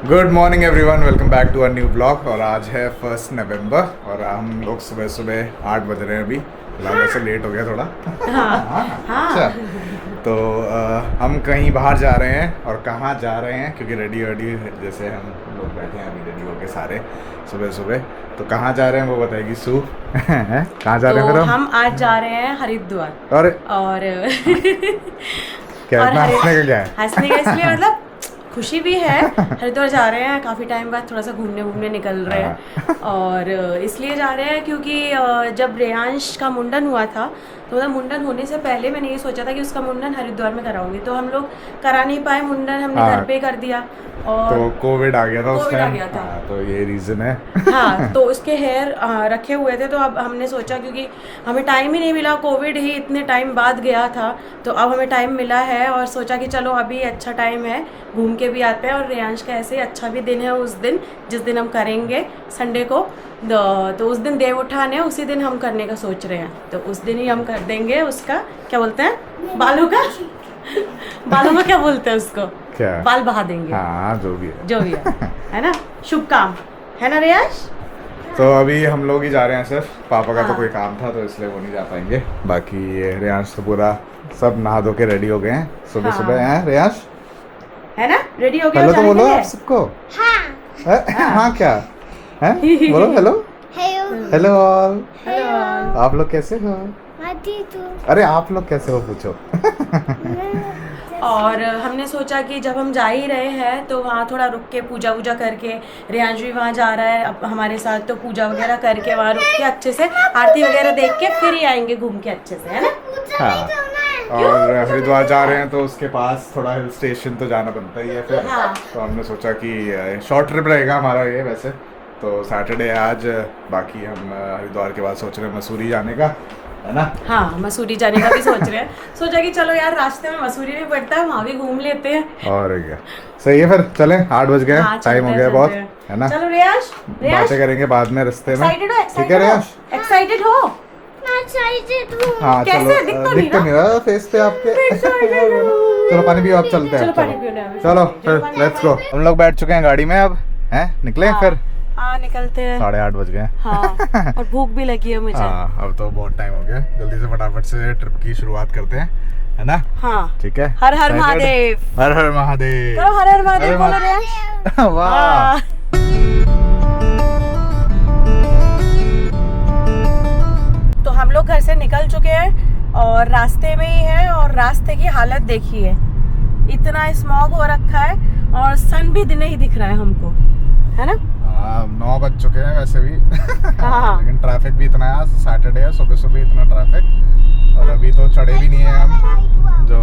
Good morning everyone, welcome back to a new blog. और आज है 1 नवंबर और हम लोग सुबह सुबह 8 बज रहे हैं अभी। फिलहाल वैसे लेट हो गया थोड़ा। अच्छा, तो हम कहीं बाहर जा रहे हैं और कहाँ जा रहे हैं क्योंकि रेडी जैसे हम लोग बैठे हैं अभी रेडी होके सारे सुबह सुबह। तो कहाँ जा रहे हैं वो बताएगी सू। कहाँ जा रहे हैं फिर हम आज जा रहे हैं हरिद्वार। और क्या हंसने का क्या है? हंसने का इसलिए मतलब खुशी भी है, हरिद्वार जा रहे हैं, काफ़ी टाइम बाद थोड़ा सा घूमने निकल रहे हैं। और इसलिए जा रहे हैं क्योंकि जब रेयांश का मुंडन हुआ था तो मतलब मुंडन होने से पहले मैंने ये सोचा था कि उसका मुंडन हरिद्वार में कराऊंगी, तो हम लोग करा नहीं पाए मुंडन, हमने घर पे कर दिया और तो कोविड आ गया था उस टाइम। तो ये रीज़न है। हाँ, तो उसके हेयर रखे हुए थे, तो अब हमने सोचा क्योंकि हमें टाइम ही नहीं मिला, कोविड ही इतने टाइम बाद गया था, तो अब हमें टाइम मिला है और सोचा कि चलो अभी अच्छा टाइम है, घूम के भी आते हैं। और रेयांश का ऐसे अच्छा भी दिन है उस दिन, जिस दिन हम करेंगे संडे को, तो उस दिन देव उठान है, उसी दिन हम करने का सोच रहे हैं। तो उस दिन ही हम कर देंगे उसका, क्या बोलते हैं, बालों का बालों में क्या बोलते हैं उसको, क्या बाल बहा देंगे। हाँ, जो भी है ना, शुभ काम है ना रेयांश। तो अभी हम लोग ही जा रहे हैं सिर्फ, पापा का तो कोई काम था तो इसलिए वो नहीं जा पाएंगे। बाकी ये रेयांश तो पूरा सब नहा धो के रेडी हो गए हैं सुबह सुबह। हैं रेयांश, है ना, रेडी हो गया? हेलो तो बोलो आप सबको। हाँ क्या है, बोलो हेलो हेलो ऑल। आप लोग कैसे हो? अरे आप लोग कैसे हो पूछो। और हमने सोचा कि जब हम जा ही रहे हैं तो वहाँ थोड़ा रुक के पूजा वूजा करके, रेयांश भी वहाँ जा रहा है अब हमारे साथ, तो पूजा वगैरह करके वहाँ रुक के अच्छे से आरती वगैरह देख के फिर ही आएंगे घूम के अच्छे से, है ना। हाँ, और हरिद्वार जा रहे हैं तो उसके पास थोड़ा हिल स्टेशन तो जाना बनता ही है फिर। हाँ। तो हमने सोचा कि शॉर्ट ट्रिप रहेगा हमारा ये वैसे तो, सैटरडे आज। बाकी हम हरिद्वार के बाद सोच रहे हैं मसूरी जाने का, है ना। हाँ, मसूरी जाने का भी सोच रहे हैं। सोचा कि चलो यार रास्ते में मसूरी भी पड़ता है, वहाँ भी घूम लेते हैं। और क्या, सही है फिर चलें। 8 बज गए, टाइम हो गया बहुत, है ना। चलो रेयांश, बातें करेंगे बाद में रास्ते में। ठीक है रेयांश, एक्साइटेड हो? हाँ चलो, दिख तो नहीं रहा फेस पे आपके। चलो पानी पियो, अब चलते हैं। चलो फिर लेट्स गो। हम लोग बैठ चुके हैं गाड़ी में, अब हैं निकले फिर। हाँ निकलते हैं, 8:30 बज गए। हाँ, और भूख भी लगी है मुझे। हाँ, अब तो बहुत टाइम हो गया, जल्दी से फटाफट से ट्रिप की शुरुआत करते हैं, है ना। हाँ ठीक है, हर हर महादेव, हर हर महादेव। चलो हर हर महादेव बोलो रेयांश। वाह। तो हम लोग घर से निकल चुके हैं और रास्ते में ही है, और रास्ते की हालत देखिए, इतना स्मॉग हो रखा है और सन भी दिन ही दिख रहा है हमको, है ना। 9 बज चुके हैं वैसे भी। हाँ। लेकिन ट्रैफिक भी इतना है, आज सैटरडे है, सुबह सुबह इतना ट्रैफिक। और अभी तो चढ़े भी नहीं है हम, जो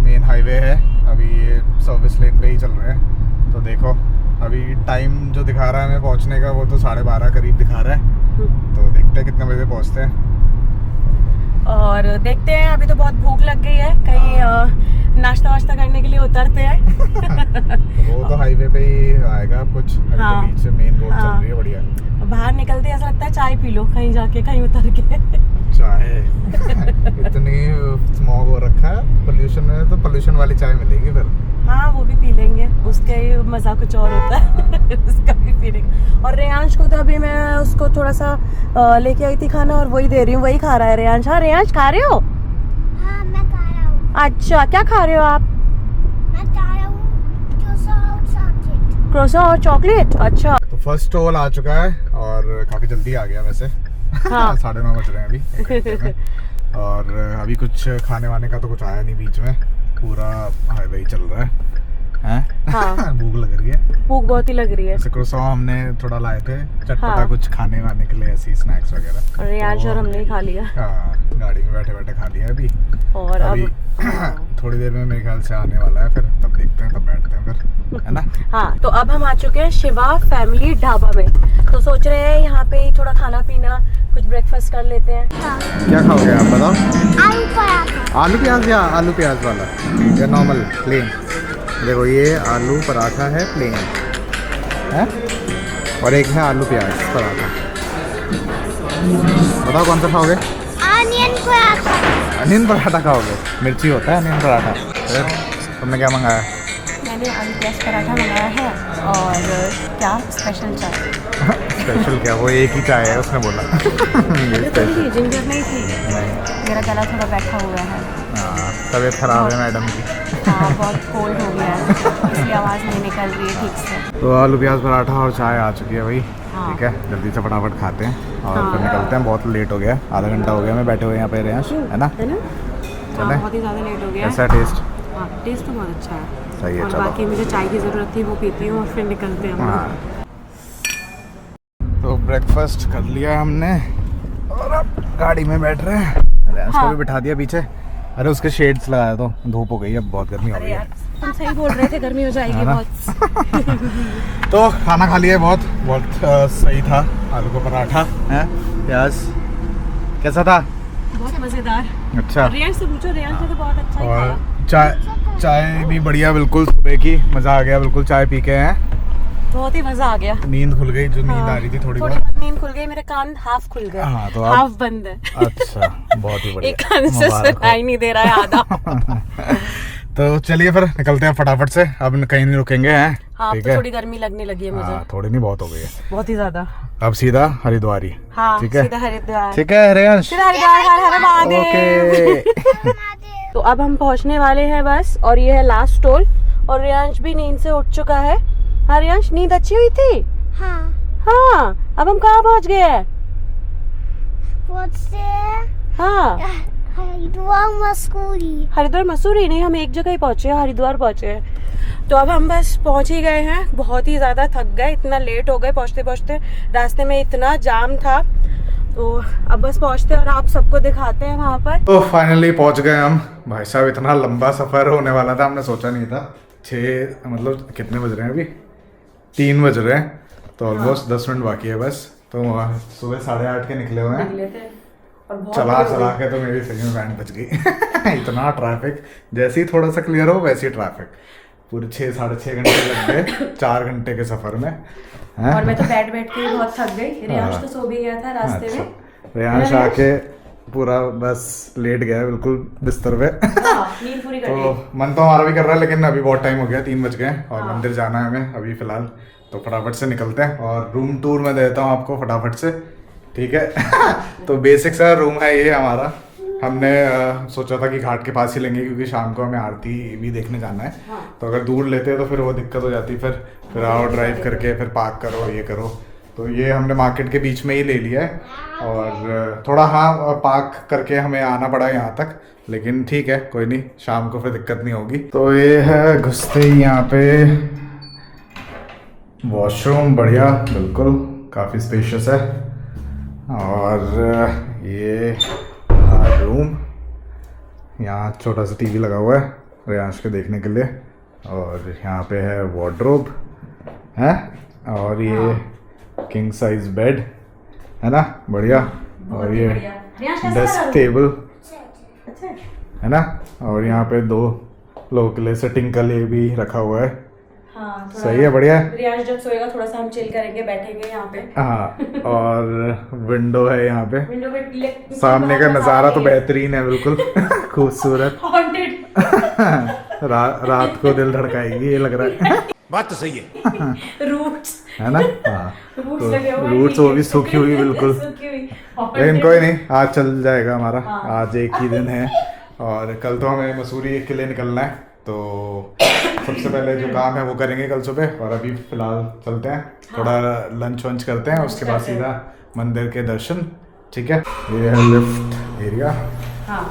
मेन हाईवे है, अभी ये सर्विस लेन पे ही चल रहे हैं। तो देखो अभी टाइम जो दिखा रहा है हमें पहुंचने का, वो तो 12:30 करीब दिखा रहा है। तो देखते हैं कितने बजे पहुंचते हैं और देखते हैं। अभी तो बहुत भूख लग गई है, कहीं नाश्ता वाश्ता करने के लिए उतरते हैं। वो तो हाईवे पे ही आएगा कुछ, हाँ, तो बीच से मेन रोड चल रही है बढ़िया। बाहर निकलते ऐसा लगता है चाय पी लो कहीं जाके, कहीं उतर के। चाय इतनी स्मॉग हो रखा है, पोल्यूशन में तो पोल्यूशन वाली चाय मिलेगी फिर। हाँ वो भी पी लेंगे, उसका ही मज़ा कुछ और होता है। उसका भी पी लेंगे। और रेयांश को तो अभी मैं उसको थोड़ा सा लेके आई थी खाना, और वही दे रही हूँ, वही खा रहा है रेयांश। हाँ रेयांश, खा रहे हो? हाँ मैं खा रहा हूँ। अच्छा, क्या खा रहे हो आप? मैं खा रहा हूँ क्रोसा और चॉकलेट। अच्छा, तो फर्स्ट स्टॉल आ चुका है और काफ़ी जल्दी आ गया वैसे। हाँ। 9:30 बज रहे हैं अभी। और अभी कुछ खाने वाने का तो कुछ आया नहीं बीच में, पूरा हाईवे ही चल रहा है। हाँ। भूख लग रही है, भूख बहुत ही लग रही है। क्रोसॉन हमने थोड़ा लाए थे चटपटा, हाँ। कुछ खाने वाने के लिए, ऐसी स्नैक्स वगैरह। और आज और हमने खा लिया। हाँ, गाड़ी में बैठे बैठे खा लिया अभी। और अभी थोड़ी देर में मेरे ख्याल से आने वाला है, फिर तब देखते हैं, तब बैठते हैं फिर, है ना। हाँ, तो अब हम आ चुके हैं शिवा फैमिली ढाबा में, तो सोच रहे हैं यहाँ पे ही थोड़ा खाना पीना, कुछ ब्रेकफास्ट कर लेते हैं। क्या खाओगे आप बताओ? आलू पराठा। आलू प्याज या आलू प्याज वाला या नॉर्मल प्लेन? देखो ये आलू पराठा है प्लेन है, और एक है आलू प्याज पराठा। बताओ कौन सा खाओगे? ऑनियन पराठा। अनियन पराठा खाओगे? मिर्ची होता है अनियन पराठा। फिर तुमने क्या मंगाया? मैंने आलू प्याज पराठा मंगाया है और क्या स्पेशल चाय। स्पेशल क्या, वो एक ही चाय है उसने बोला। ये स्पेशल जिंजर नहीं थी, नहीं। मेरा गला थोड़ा बैठा हुआ है। हाँ, तबीयत खराब है मैडम की। हाँ, बहुत कोल्ड हो गया है, इसलिए आवाज़ नहीं निकल रही है ठीक से। तो आलू प्याज पराठा और चाय आ चुकी है भाई। हाँ। ठीक है, जल्दी से फटाफट खाते हैं और हाँ। फिर निकलते हैं। बहुत लेट हो गया, आधा घंटा हो गया मैं बैठे हुए यहाँ पे रेंस, है ना? है ना? चलें? हाँ, बहुत ही ज़्यादा लेट हो गया। ऐसा टेस्ट हाँ, टेस्ट तो बहुत अच्छा है। सही है। और चलो, बाकी मुझे चाय की ज़रूरत थी, वो पीती हूँ और फिर निकलते हैं हम लोग। हाँ। तो ब्रेकफास्ट कर लिया हमने और अब गाड़ी में बैठ रहे हैं। रेंस को भी बिठा दिया पीछे। अरे उसके शेड्स लगाया तो धूप हो गई, अब बहुत गर्मी हो गई अरे है। यार, तुम सही बोल रहे थे, गर्मी हो जाएगी है ना? बहुत। तो खाना खा लिया, बहुत सही था। आलू का पराठा है, प्याज कैसा था? बहुत मज़ेदार। अच्छा। रियांश से पूछो, रियांश ने तो बहुत अच्छा ही और खाया। चाय भी बढ़िया, बिल्कुल सुबह की मज़ा आ गया। बिल्कुल चाय पी के हैं, बहुत ही मज़ा आ गया। नींद खुल गई, जो नींद हाँ, आ रही थी थोड़ी थोड़ी बहुत। बहुत नींद खुल गई, मेरे कान हाफ खुल गए। हाँ, तो हाफ बंद है। अच्छा, बहुत ही बढ़िया। एक कान से मुबारक हो। सुनाई नहीं दे रहा है आधा। तो चलिए फिर निकलते हैं फटाफट से, अब कहीं नहीं रुकेंगे हैं। हाँ, ठीक तो है। थोड़ी गर्मी लगने लगी है मुझे। हाँ, थोड़ी नहीं, बहुत हो गई है बहुत ही ज्यादा। अब सीधा हरिद्वार ही। हाँ, ठीक है, सीधा हरिद्वार। ठीक है रेंस। सीधा हरिद्वार, हर हर महादेव। ओके। तो अब हम पहुंचने वाले हैं बस, और ये है लास्ट टोल। और रियांश भी नींद से उठ चुका है। हाँ रियांश, नींद अच्छी हुई थी? हाँ, हाँ। अब हम कहाँ पहुंच गए हैं? बहुत से हाँ, हरिद्वार मसूरी। हरिद्वार मसूरी नहीं, हम एक जगह ही पहुंचे हैं, हरिद्वार पहुंचे हैं। तो अब हम बस पहुंच ही गए हैं। बहुत ही ज़्यादा थक गए, इतना लेट हो गए पहुंचते पहुंचते। रास्ते में इतना जाम था, तो अब बस पहुंचते हैं और आप सबको दिखाते हैं वहाँ पर। तो फाइनली पहुंच गए हम। भाई साहब, इतना लंबा सफ़र होने वाला था, हमने सोचा नहीं था। 6 मतलब कितने बज रहे हैं अभी? 3 बज रहे हैं, तो ऑलमोस्ट 10 मिनट बाकी है बस। तो सुबह 8:30 के निकले हुए हैं। चला के तो मेरी सही में बैंड बज गई। इतना ट्रैफिक, जैसे ही थोड़ा सा क्लियर हो वैसे ही ट्रैफिक। पूरे 6-6.5 घंटे लग गए 4 घंटे के सफर में। हैं? और मैं तो बैठ के ही बहुत थक गई। रियांश तो सो भी गया था रास्ते अच्छा। में। रियांश आके पूरा बस लेट गया बिल्कुल बिस्तर पे। नींद पूरी कर ली। तो मन तो हमारा भी कर रहा है, लेकिन अभी बहुत टाइम हो गया, 3 बज गए और मंदिर जाना है हमें अभी फिलहाल। तो फटाफट से निकलते हैं और रूम टूर में देता हूँ आपको फटाफट से। ठीक है। तो बेसिक सा रूम है ये हमारा। हमने सोचा था कि घाट के पास ही लेंगे, क्योंकि शाम को हमें आरती भी देखने जाना है। हाँ। तो अगर दूर लेते तो फिर वो दिक्कत हो जाती, फिर आओ ड्राइव करके फिर पार्क करो ये करो। तो ये हमने मार्केट के बीच में ही ले लिया है और थोड़ा हाँ पार्क करके हमें आना पड़ा यहाँ तक, लेकिन ठीक है कोई नहीं, शाम को फिर दिक्कत नहीं होगी। तो ये है घुसते ही यहाँ पे वॉशरूम, बढ़िया बिल्कुल, काफ़ी स्पेशियस है। और ये रूम, यहाँ छोटा सा टीवी लगा हुआ है रियांश के देखने के लिए। और यहाँ पे है वार्डरोब है, और ये किंग साइज बेड है ना, बढ़िया। और ये डेस्क टेबल है ना, और यहाँ पे 2 लोगों के लिए सिटिंग के लिए भी रखा हुआ है। हाँ, सही है, बढ़िया है। रियांश जब सोएगा थोड़ा सा हम चिल करेंगे, बैठेंगे यहाँ पे। हाँ, और विंडो है यहाँ पे, विंडो पे सामने का नज़ारा तो बेहतरीन है बिल्कुल। खूबसूरत। हॉन्टेड। रात को दिल धड़काएगी ये लग रहा है। बात तो सही है। रूट्स है ना? हाँ, रूट्स तो लगे हुए हैं, रूट्स वो भी सूखी हुई बिल्कुल। सूखी हुई। लेकिन कोई नहीं, आज चल जाएगा हमारा। हाँ। आज एक ही दिन है और कल तो हमें मसूरी के लिए निकलना है। तो सबसे पहले जो काम है वो करेंगे कल सुबह, और अभी फिलहाल चलते हैं, थोड़ा लंच वंच करते हैं, उसके बाद सीधा मंदिर के दर्शन। ठीक है, ये है लिफ्ट एरिया। हाँ।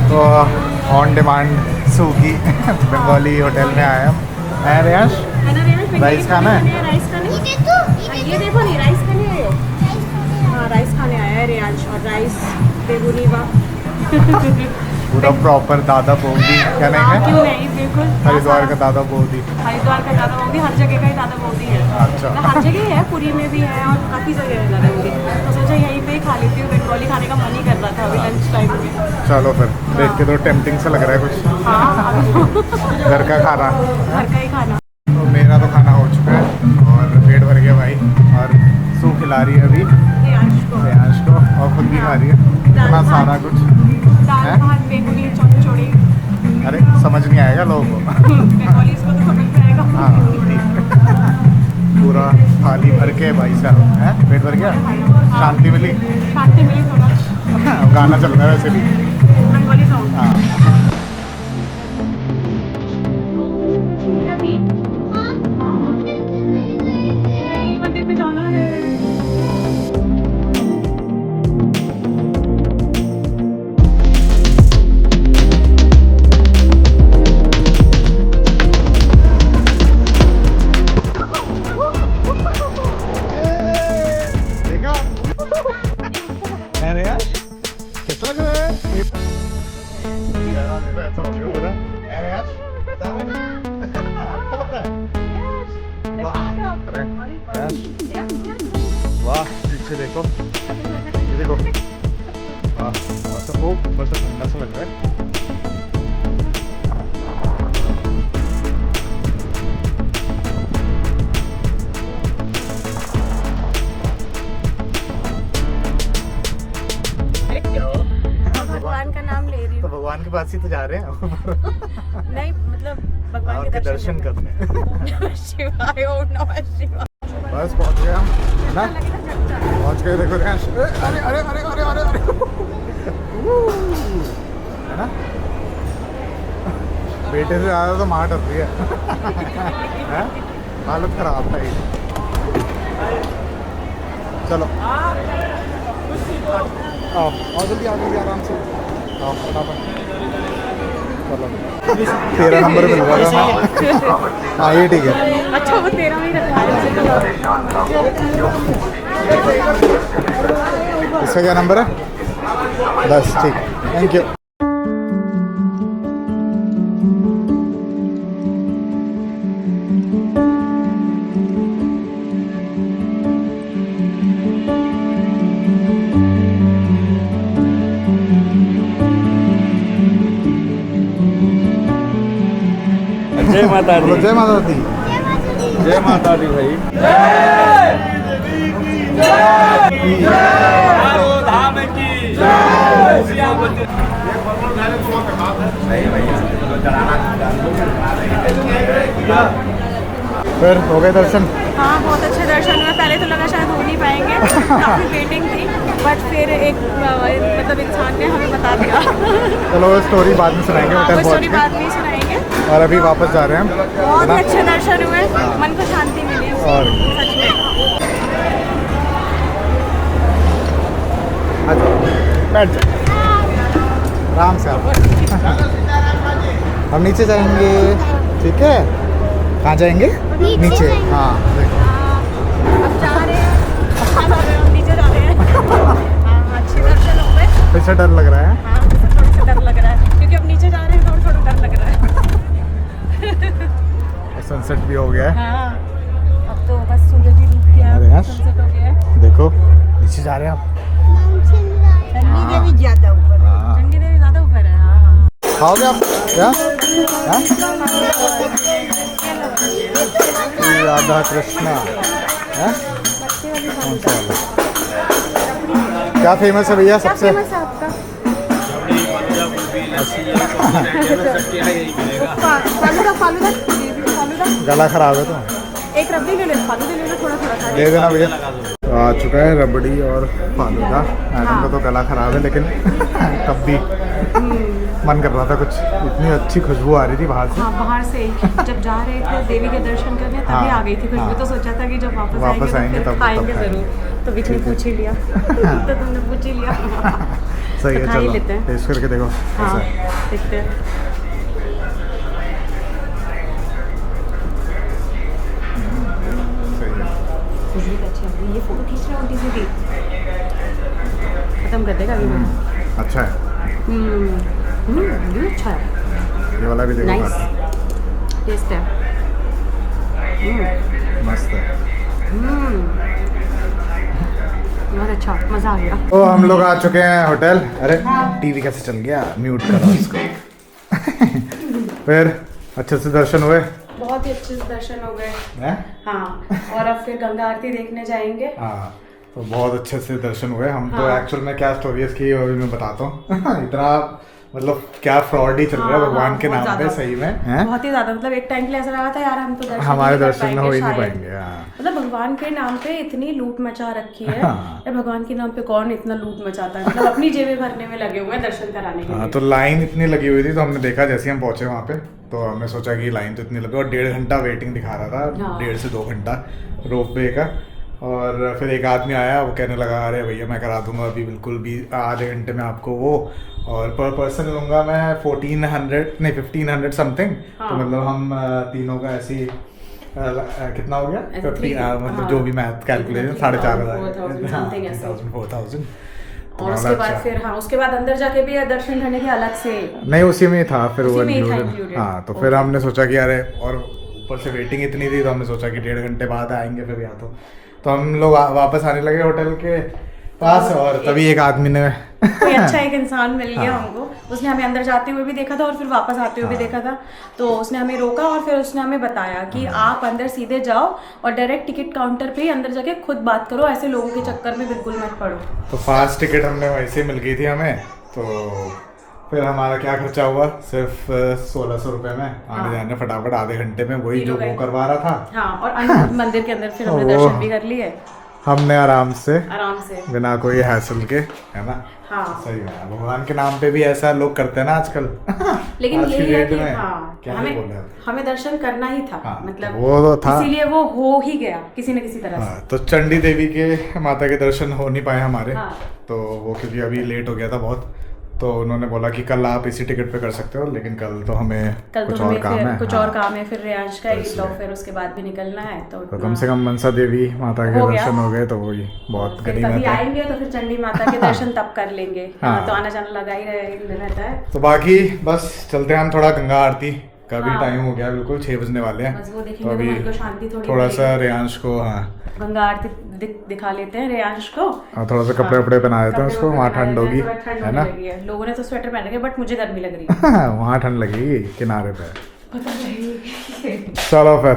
तो ऑन डिमांड सूगी बंगाली होटल में आए हम। है रियांश, राइस खाना है? राइस खाने, ये देखो, ये देखो नहीं, राइस खाने आए हो? हाँ, राइस खाने आया है रियांश, और राइस बेगुनीवा। पूरा प्रॉपर दादा बोगी क्या नहीं हाँ, है? क्यों नहीं, बिल्कुल। हरिद्वार का दादा बोगी। हरिद्वार का दादा बोगी, हर जगह का ही दादा बोगी है। अच्छा। मतलब हर जगह है, पुरी में भी है और काफ़ी जगह है दादा बोगी। चलो फिर देख के तो टेम्पटिंग सा लग रहा है कुछ घर का खाना। घर का ही खाना। तो मेरा तो खाना हो चुका है और पेट भर गया भाई। और सू खिला रही है अभी प्रियांश को और खुद भी खा रही है इतना सारा कुछ दाल है? भात बेगुनी चौड़ी अरे समझ नहीं आएगा लोगों को। बंगालीज को तो समझ में आएगा। हाँ ठीक पूरा थाली भर के भाई साहब है पेट भर गया शांति मिली। शांति मिली थोड़ा। गाना चल रहा है वैसे भी। बंगाली सॉन्ग। हाँ मंदिर में जाना है। देखा अरे यार कैसा लग रहा है ऐसा हो गया पूरा। अरे यार बता मैंने आपको पता है वाह पीछे देखो ये देखो वाह बस वो बस ठंडा सा लग रहा है। भगवान का नाम ले रही तो हूँ। भगवान के पास ही तो जा रहे हैं नहीं मतलब भगवान आपके के दर्शन करने। नमः शिवाय ओम नमः शिवाय। बस पहुंच गया हम है ना पहुंच गए देखो रियांश। अरे अरे अरे अरे अरे अरे है ना बेटे से ज़्यादा तो माँ डर रही है हैं? हालत खराब था ये। चलो आओ आओ जल्दी आराम से आओ फटाफट। चलो 13 नंबर मिल रहा था। हाँ ये ठीक है। अच्छा वो 13 में ही रखा है। इसका क्या नंबर है 10 ठीक थैंक यू। जय माता दी। बोलो जय माता दी। जय माता दी भाई। धाम की फिर हो गए दर्शन। हाँ बहुत अच्छे दर्शन हुए। पहले तो लगा शायद हो नहीं पाएंगे काफ़ी वेटिंग थी बट फिर एक मतलब इंसान ने हमें बता दिया। चलो वो स्टोरी बाद में सुनाएंगे हाँ, होटल वो पहुंच स्टोरी बाद में ही सुनाएंगे। के। और अभी वापस जा रहे हैं हम बहुत है ना? ही अच्छे दर्शन हुए। मन को शांति मिली और सच में। अच्छा बैठ जाओ आराम से आप। हम नीचे जाएंगे ठीक है। कहाँ जाएंगे नीचे। हाँ देखो अब जा रहे हैं नीचे जा रहे हैं। हाँ अच्छे दर्शन हो गए। पीछे डर लग रहा है। हाँ थोड़ा सा डर लग रहा है क्योंकि अब नीचे जा रहे हैं थोड़ा थोड़ा डर लग रहा है। सनसेट भी हो गया है। हाँ अब तो बस सूरज ही डूब गया अरे यार। सनसेट हो गया है। देखो नीचे जा रहे हैं आप। ठंडी देवी ज़्यादा ऊपर है। हाँ। ठंडी देवी ज़्यादा ऊपर है। हाँ खाओगे आप क्या राधा कृष्णा है कौन सा वाला क्या फेमस है भैया सबसे। फेमस है आपका फालूदा गला खराब है तो एक रबड़ी ले लो फालूदा ले लो थोड़ा थोड़ा खा दे देना भैया। तो आ चुका है रबड़ी और फालूदा। मैडम का तो गला खराब है लेकिन तब भी मन कर रहा था कुछ। इतनी अच्छी खुशबू आ रही थी बाहर से। हाँ बाहर से जब जा रहे थे देवी के दर्शन करने तभी हाँ, आ गई थी खुशबू। हाँ। तो सोचा था कि जब वापस वापस आएंगे आएंगे तो तब- फिर खाएंगे तब ज़रूर। तो बीच में पूछ ही लिया तो तुमने पूछ ही लिया। सही तो है खा ही चलो लेते हैं। टेस्ट करके देखो हाँ कैसा है। देखते हैं। सही है। खुशबू तो अच्छी आ रही है। ये फोटो खींच रहे हो उल्टी सीधी खत्म कर देगा अभी मैं। अच्छा है ये अच्छा है। ये वाला भी देखो नाइस खा के। टेस्ट है। मस्त है। बहुत अच्छा मज़ा आ गया। तो हम लोग आ चुके हैं होटल। अरे टीवी कैसे चल गया, म्यूट करो इसको। फिर अच्छे से दर्शन हुए? बहुत ही अच्छे से दर्शन हो गए हैं? हाँ, और अब फिर गंगा आरती देखने जाएंगे। हाँ, तो बहुत अच्छे से दर्शन हुए। हम तो हाँ। एक्चुअल में क्या स्टोरी है इसकी अभी मैं बताता हूँ। इतना मतलब क्या फ्रॉड ही चल रहा है हाँ, भगवान हाँ, के बहुत नाम पे, ज़्यादा। सही में हैं? बहुत ही ज्यादा, मतलब एक टाइम के लिए ऐसा लगा था यार हम तो दर्शन हमारे नहीं कर दर्शन हो ही नहीं शायद। पाएंगे। हाँ। मतलब भगवान के नाम पे इतनी लूट मचा रखी है। हाँ। यार भगवान के नाम पे कौन इतना लूट मचाता है, मतलब अपनी जेबें भरने में लगे हुए हैं दर्शन कराने के हाँ, लिए। तो लाइन इतनी लगी हुई थी तो हमने देखा जैसे ही हम पहुंचे वहाँ पे, तो हमने सोचा कि लाइन तो इतनी लगी और 1.5 घंटा वेटिंग दिखा रहा था। हाँ। 1.5 से 2 घंटा रोप वे का। और फिर एक आदमी आया, वो कहने लगा अरे भैया मैं करा दूंगा अभी बिल्कुल भी आधे घंटे में आपको वो, और पर पर्सन लूँगा मैं 1400 नहीं 1500 समथिंग। हाँ। तो मतलब हम तीनों का ऐसे ही कितना हो गया, ऐसे 15 मतलब हाँ। जो भी मैथ कैलकुलेशन 4,500 something ऐसे। 4,000। और उसके बाद फिर हाँ, उसके बाद अंदर जाके भी दर्शन करने के अलग से। नहीं उसी में ही था फिर वो उसी में ही था included। included। हाँ, तो फिर हमने सोचा कि अरे, और ऊपर से वेटिंग इतनी थी तो हमने सोचा कि 1.5 घंटे बाद आएंगे फिर, या तो हम लोग वापस आने लगे होटल के पास, और तभी एक आदमी ने कोई अच्छा एक इंसान मिल गया हाँ। हमको। उसने हमें अंदर जाते हुए भी देखा था और फिर वापस आते हुए भी देखा था। तो उसने हमें रोका और फिर उसने हमें बताया कि आप अंदर सीधे जाओ और डायरेक्ट टिकट काउंटर पे ही अंदर जाके खुद बात करो, ऐसे लोगों के चक्कर में बिल्कुल मत पड़ो। तो फास्ट टिकट हमने वैसे ही मिल गई थी हमें। तो फिर हमारा क्या खर्चा हुआ, सिर्फ 1600 रुपये में आने जाने फटाफट आधे घंटे में, वही जो वो करवा रहा था। हाँ, और अंदर मंदिर के अंदर फिर हमने दर्शन भी कर लिए हमने आराम से बिना कोई हैसल के, है ना। हाँ। सही है, भगवान के नाम पे भी ऐसा लोग करते हैं ना आजकल। लेकिन आज की यही है डेट कि में हाँ, क्या ही बोले अब। हमें दर्शन करना ही था। हाँ, मतलब वो तो था। इसीलिए वो हो ही गया किसी न किसी तरह से। हाँ, तो चंडी देवी के माता के दर्शन हो नहीं पाए हमारे। हाँ। तो वो क्योंकि अभी लेट हो गया था बहुत, तो उन्होंने बोला कि कल आप इसी टिकट पे कर सकते हो, लेकिन कल तो हमें कुछ और काम है। कुछ हाँ। और काम है, फिर रियांश का ही, तो फिर उसके बाद भी निकलना है। तो कम से कम मनसा देवी माता के हो गया। दर्शन हो गए तो वही बहुत फिर गरीब कभी है। आएंगे तो फिर चंडी माता के दर्शन तब कर लेंगे। हाँ। तो आना जाना लगा ही रहता है। तो बाकी बस चलते हैं हम थोड़ा गंगा आरती का भी हाँ। टाइम हो गया, बिल्कुल 6 बजने वाले हैं। बस वो तो देखेंगे तो अभी मन को शांति थोड़ी थोड़ा सा मिलेगी। रेयांश को, हाँ गंगा आरती दिखा लेते हैं रेयांश को। और थोड़ा सा कपड़े वपड़े पहना देते हैं उसको, वहाँ ठंड होगी, ठंड है ना। लगी है। लोगों ने तो स्वेटर पहन रखे, बट मुझे गर्मी लग रही है। वहाँ ठंड लगेगी किनारे पे। पता नहीं। चलो फिर।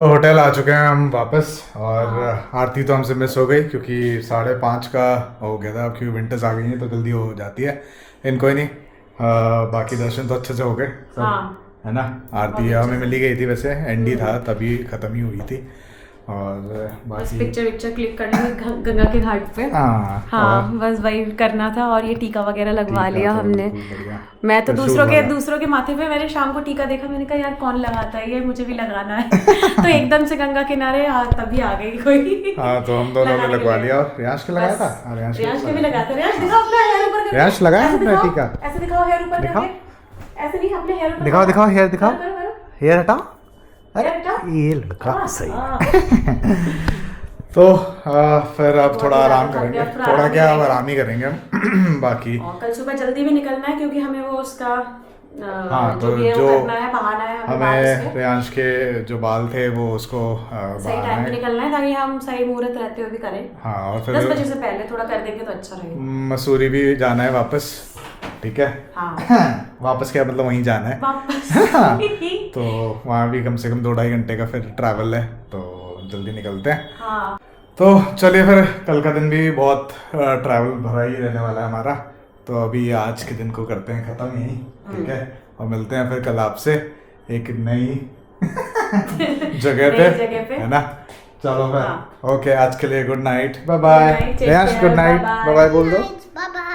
होटल आ चुके हैं हम वापस, और आरती तो हमसे मिस हो गई क्योंकि 5:30 का हो गया था। अब क्योंकि विंटर्स आ गई हैं तो जल्दी हो जाती है, इनको ही नहीं। बाकी दर्शन तो अच्छे से हो गए सब, हाँ। है ना। आरती हमें मिली गई थी, वैसे एंडी था तभी ख़त्म ही हुई थी। और बस बाकी पिक्चर क्लिक करनी है गंगा के घाट पे। हाँ, हाँ, बस वही करना था। और ये टीका वगैरह लगवा टीका लिया तो हमने। बिल्कुल बढ़िया। मैं तो त्रिशूल वाला। दूसरों के माथे पे मैंने शाम को टीका देखा, मैंने कहा यार कौन लगाता है ये, मुझे भी लगाना है। तो एकदम से गंगा किनारे तभी आ गई कोई। हाँ, तो हम दोनों ने लगाने लगवा के लिया। और रियांश के लगाया था? हाँ, रियांश के भी लगाया था। रियांश दिखाओ अपना हेयर ऊपर करके। रियांश लगाया ऐसे अपना दिखाओ, टीका? ऐसे दिखाओ हेयर ऊपर दिखाओ। करके। ऐसे नहीं, अपने हेयर ऊपर दिखाओ करो। दिखाओ हेयर दिखाओ, करो, करो, हेयर हटाओ। अरे हेयर हटाओ। ये लड़का हाँ, सही हाँ। तो फिर अब थोड़ा आराम ज़्यादा करेंगे, थक गया, थोड़ा आराम क्या अब करेंगे। आराम ही करेंगे हम। बाकी और कल सुबह जल्दी भी निकलना है क्योंकि हमें वो उसका हाँ, जो तो भी है वो जो करना है, बहाना है हमें बाल हमें उसके। रियांश के जो बाल थे वो उसको सही बहाना टाइम पे है। निकलना है ताकि हम सही मुहूर्त रहते हुए भी करें। हाँ, और 10 बजे फिर से पहले थोड़ा कर देंगे तो अच्छा रहेगा। मसूरी भी जाना है वापस, ठीक है। हाँ। वापस क्या मतलब वहीं जाना है। वापस। तो वहाँ भी कम से कम 2-2.5 घंटे का फिर ट्रैवल है, तो जल्दी निकलते हैं। हाँ। तो चलिए फिर, कल का दिन भी बहुत ट्रैवल भरा ही रहने वाला है हमारा। तो अभी आज के दिन को करते हैं ख़त्म यहीं, ठीक है। और मिलते हैं फिर कल आपसे एक नई जगह पे, है ना। चलो फिर, ओके, आज के लिए good night, bye bye. Good night, take Riyansh care, good night, bye bye. Bye bye बोल दो। Bye bye.